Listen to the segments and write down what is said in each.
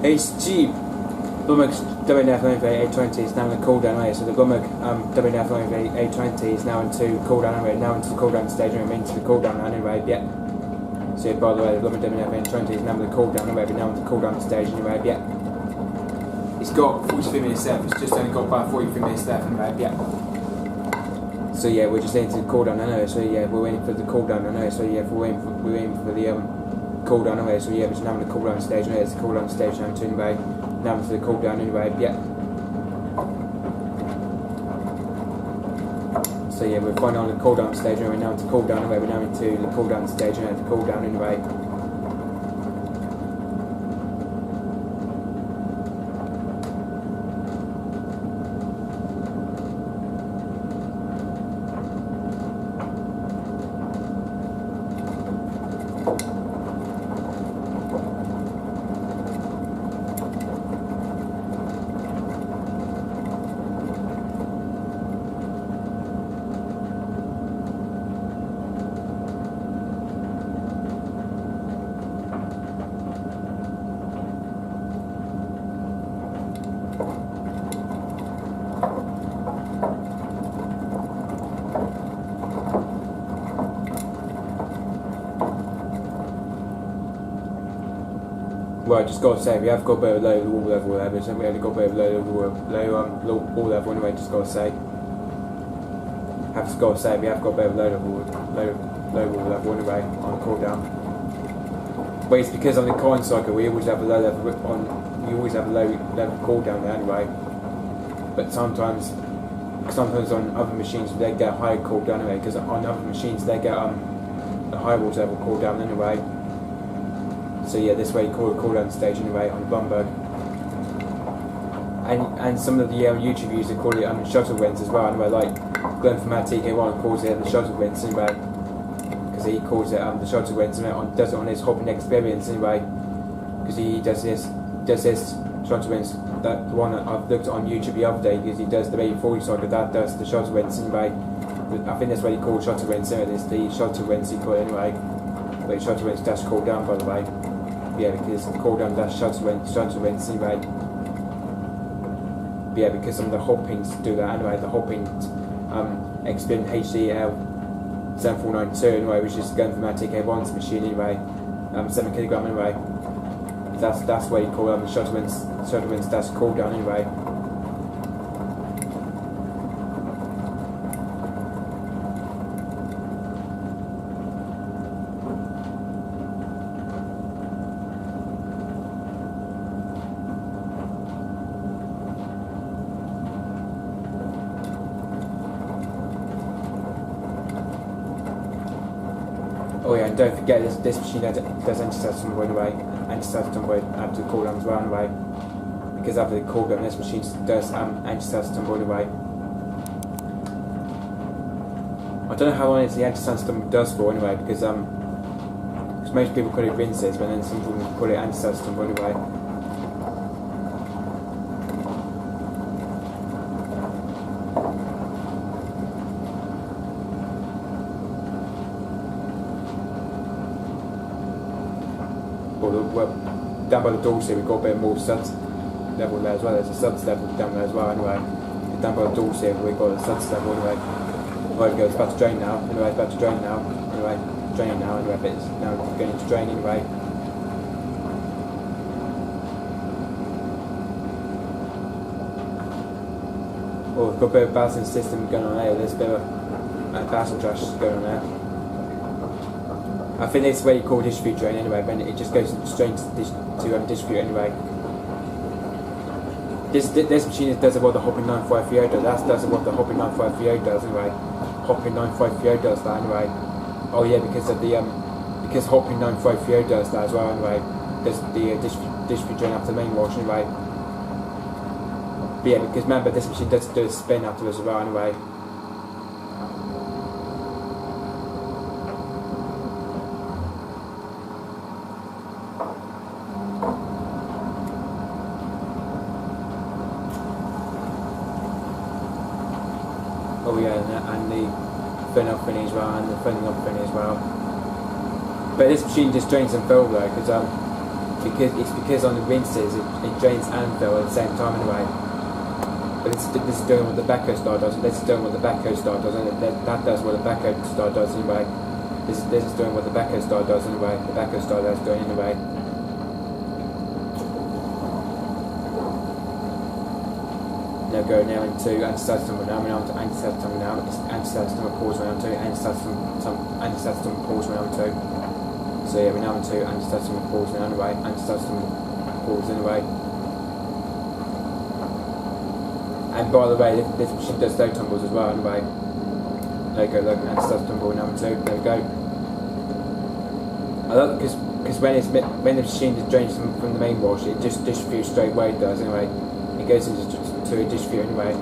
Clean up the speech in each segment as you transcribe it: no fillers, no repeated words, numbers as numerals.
It's cheap. Blomberg's WNF820 is now in the cooldown anyway, so the Blomberg WNF820 is now into cooldown anyway, now into the cooldown stage anyway, into the cooldown anyway, yeah. So by the way, the Blomberg WNF820 is now in the cooldown anyway, but now into the cooldown stage anyway, yeah. It's got 43 minutes left, it's just only got about 43 minutes left anyway, yeah. So yeah, we're just into the cooldown anyway, so yeah, we're waiting for the cooldown anyway, so yeah, we're waiting for the cooldown anyway, so yeah, we're just now in the cooldown stage anyway, it's the cooldown stage now too anyway. Now to the cooldown anyway, yeah. So yeah, we're finally on the cooldown stage anyway, now into cooldown anyway, we're now into the cooldown stage anyway, the cooldown anyway. Well, I just got to say, we have got a bit of low wall level there, but we only got a bit of low wall level anyway, just got to say. Have got to say, we have got a bit of low wall level anyway, on the cooldown. But it's because on the coin cycle, we always have a low level level cooldown there anyway. But sometimes on other machines, they get a higher cooldown anyway, because on other machines, they get a higher wall level cooldown anyway. So yeah, this way you call it cooldown stage anyway on the Blomberg. And some of the YouTube users call it shuttle wins as well anyway, like Glenn from TK1 calls it the shuttle wins anyway, because he calls it the shuttle wins and does it on his hopping experience anyway, because he does this shuttle wins, that the one that I've looked at on YouTube the other day, because he does the 80/40 cycle, that does the shuttle wins anyway. I think that's what he calls shuttle wins anyway, it's the shuttle wins he called it anyway, but shuttle wins dash cooldown by the way. Yeah, because cooldown dash shuttle wins anyway. Yeah, because some of the hoppings do that anyway. The hopping Expin HDL 7492 anyway, which is going from our TK1's machine anyway, 7 kilogram anyway. That's where you call the shuttle wins dash cooldown anyway. Oh yeah, and don't forget this machine does anti-status tumble anyway, anti-status tumble after the cooldown as well anyway, because after the cooldown this machine does anti-status tumble anyway. I don't know how long the anti-status tumble does for anyway, because most people call it rinses, but then some people call it anti-status tumble anyway. Well, down by the doors here we've got a bit more Suds level there as well. There's a Suds level down there as well anyway. Down by the doors here we've got a Suds level anyway. Right, we go, it's about to drain now. Anyway, it's about to drain now. Anyway, draining now anyway, but it's now going into drain anyway. Oh, we've got a bit of balancing system going on there. There's a bit of balancing trash going on there. I think that's where you call distribute drain anyway, but it just goes straight to distribute anyway. This machine does what the hopping 953 does. That's what the hopping 953 does anyway. Hopping 953 does that anyway. Oh yeah, because of the because hopping 953 does that as well anyway. There's the distribute drain after the main wash anyway. But yeah, because remember this machine does do a spin afterwards as well anyway. Oh yeah, and the fin up thing as well, and the fin up thing as well. But this machine just drains and fill though, because because on the rinses it drains and fill at the same time anyway. But this is doing what the backhoe style does, and this is doing what the backhoe style does, and that does what the backhoe style does anyway. This is doing what the backhoe style does anyway. The backhoe style that's doing anyway. Now go now into anti-static tumble now. Now into anti-static tumble now. Anti-static tumble pause round 2. Anti-static tumble pause round 2. So yeah, we're now into anti-static tumble pause now anyway. Anti-static tumble pause anyway. And by the way, this machine does slow tumbles as well anyway. There you go, look, anti-static tumble number 2. There we go. I love it because when the machine is drained from the main wash, it just distributes straight away. It does anyway. It goes into to a distribute anyway.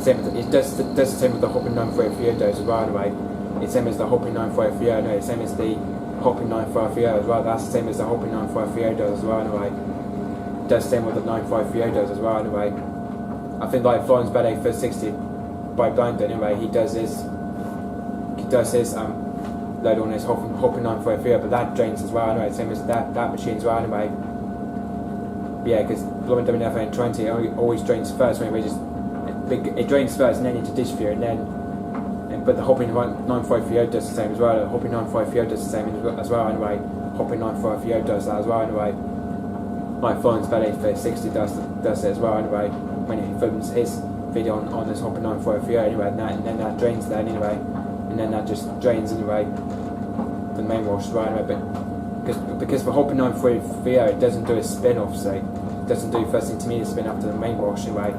It does the same with the hopping 943 does as well anyway. It's the same as the hopping 943 anyway. It's the same as the hopping 953 as well. That's the same as the hopping 953 does as well anyway. It does the same with the 953 does as well anyway. I think like Florence Ballet for 60 by Blind anyway. He does his load on his hopping 943, but that drains as well anyway. Same as that machine as well anyway. Yeah, because Blomberg WF20 always drains first when it drains first and then into distribute but the hopping 953 does the same as well. The hopping 953 does the same as well anyway. Hopping 953 does that as well anyway. Like Florence Ballet for 60 does it as well anyway. When he films his video on this hopping 953 anyway, and then that drains there anyway, and then that just drains anyway. The main wash as well anyway, but because for hopping 953 it doesn't do a spin obviously. It doesn't do first intermediate spin after the main wash anyway.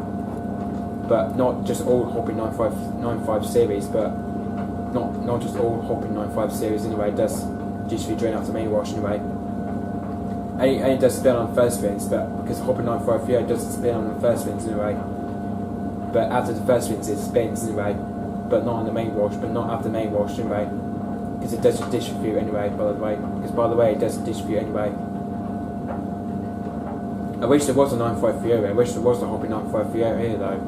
But not just all hopping 95 series, but not just all hopping 95 series anyway. It does usually drain after the main wash anyway. And it does spin on first spins, but because hopping 953 it doesn't spin on the first spins anyway. But after the first spins it spins anyway, but not on the main wash, but not after the main wash anyway. Because it doesn't distribute anyway, by the way. Because by the way, it doesn't distribute anyway. I wish there was a 953 here. I wish there was a hopping 953 here though.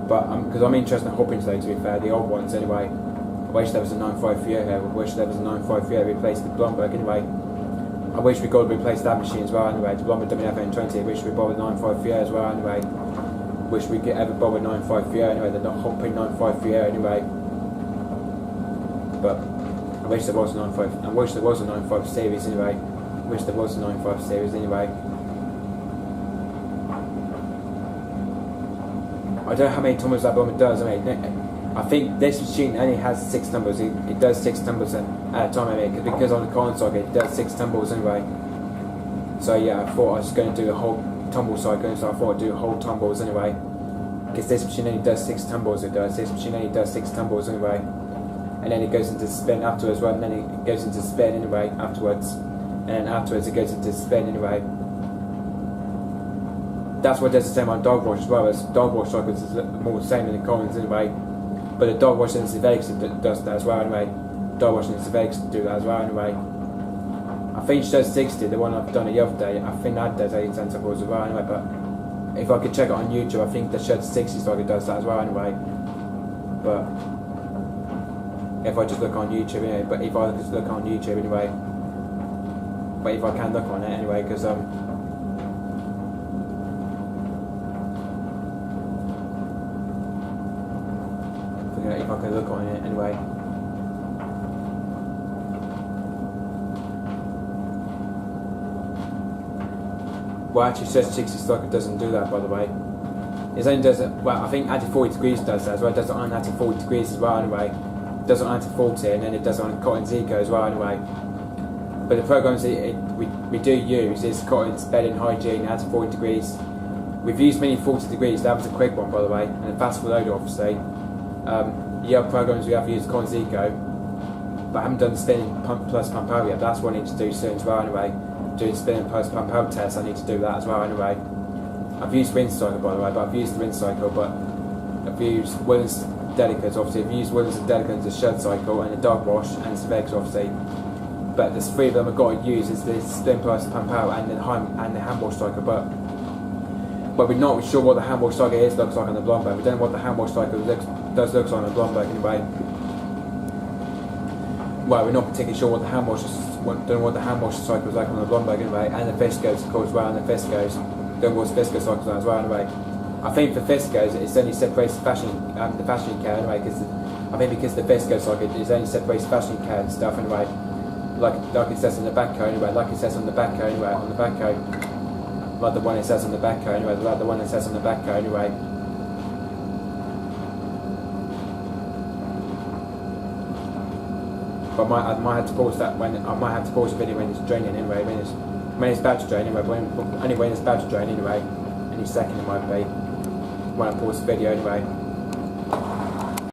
But because I'm interested in hoppings though, to be fair, the old ones anyway. I wish there was a 953 here. I wish there was a 953 replaced the Blomberg anyway. I wish we could replace that machine as well anyway. The Blomberg WFN20. I wish we bothered 953 as well anyway. Wish we could ever bother 953 anyway. They're not hopping 953 anyway. But I wish there was a 95. I wish there was a 95 series anyway. I wish there was a 95 series anyway. I don't know how many tumbles that Blomberg does. I think this machine only has 6 tumbles. It does 6 tumbles at a time because on the column socket it does 6 tumbles anyway. So yeah, I thought I was going to do a whole tumble cycle, so I thought I'd do whole tumbles anyway. Because this machine only does 6 tumbles. This machine only does 6 tumbles anyway. And then it goes into spin afterwards, and then it goes into spin anyway afterwards, and then afterwards it goes into spin anyway. That's what does the same on dog wash as well. As dog wash cycles is more the same in the Collins anyway, but the dog wash and the Civex does that as well anyway. Dog wash and the Civex do that as well anyway. I think she does 60, the one I've done the other day. I think that does 8 tentacles as well anyway. But if I could check it on YouTube, I think the Shuttle 60 cycle does that as well anyway. But if I just look on YouTube anyway, but if I just look on YouTube anyway, but if I can look on it anyway, because if I can look on it anyway. Well, actually, says 60 stock doesn't do that, by the way. It only does it. Well, I think anti 40 degrees does that as well. It does it on anti 40 degrees as well anyway. It does it on anti 40, and then it does it on cotton Zico as well anyway. But the programs we do use is cotton's bedding hygiene anti 40 degrees. We've used many 40 degrees. That was a quick one, by the way, and a fast loader, obviously. The other programs we have used cotton Zico, but I haven't done the spinning pump plus pump out yet. That's what I need to do soon as well anyway. Doing spinning plus pump out tests, I need to do that as well anyway. I've used rinse cycle, by the way, but I've used the rinse cycle, but I've used Williams Delicates, obviously. I've used Williams Delicates, the Shuttle cycle, and the dog wash, and the Civex, obviously. But there's 3 of them I've got to use: is the spin plus pump out and the hand wash cycle. But we're not sure what the hand wash cycle looks like on the Blomberg. We don't know what the hand wash cycle looks like on the Blomberg anyway. Well, we're not particularly sure what the hand wash don't know what the hand wash cycle is like on the Blomberg anyway, and the Fiscos of course as well, and the Fiscos, don't know what the Fisco cycles are as well anyway. I think for Fiscos it's only separates the fashion care anyway, because I think because the Fisco cycle is only separates fashion care and stuff anyway. Like it says on the backhoe anyway, like it says on the backhoe anyway, on the backhoe. Like the one it says on the backhoe anyway, like the one it says on the backhoe anyway. But I might have to pause that when I might have to pause the video when it's draining anyway, when it's about to drain anyway, when it's about to drain anyway, any second it might be when I pause the video anyway.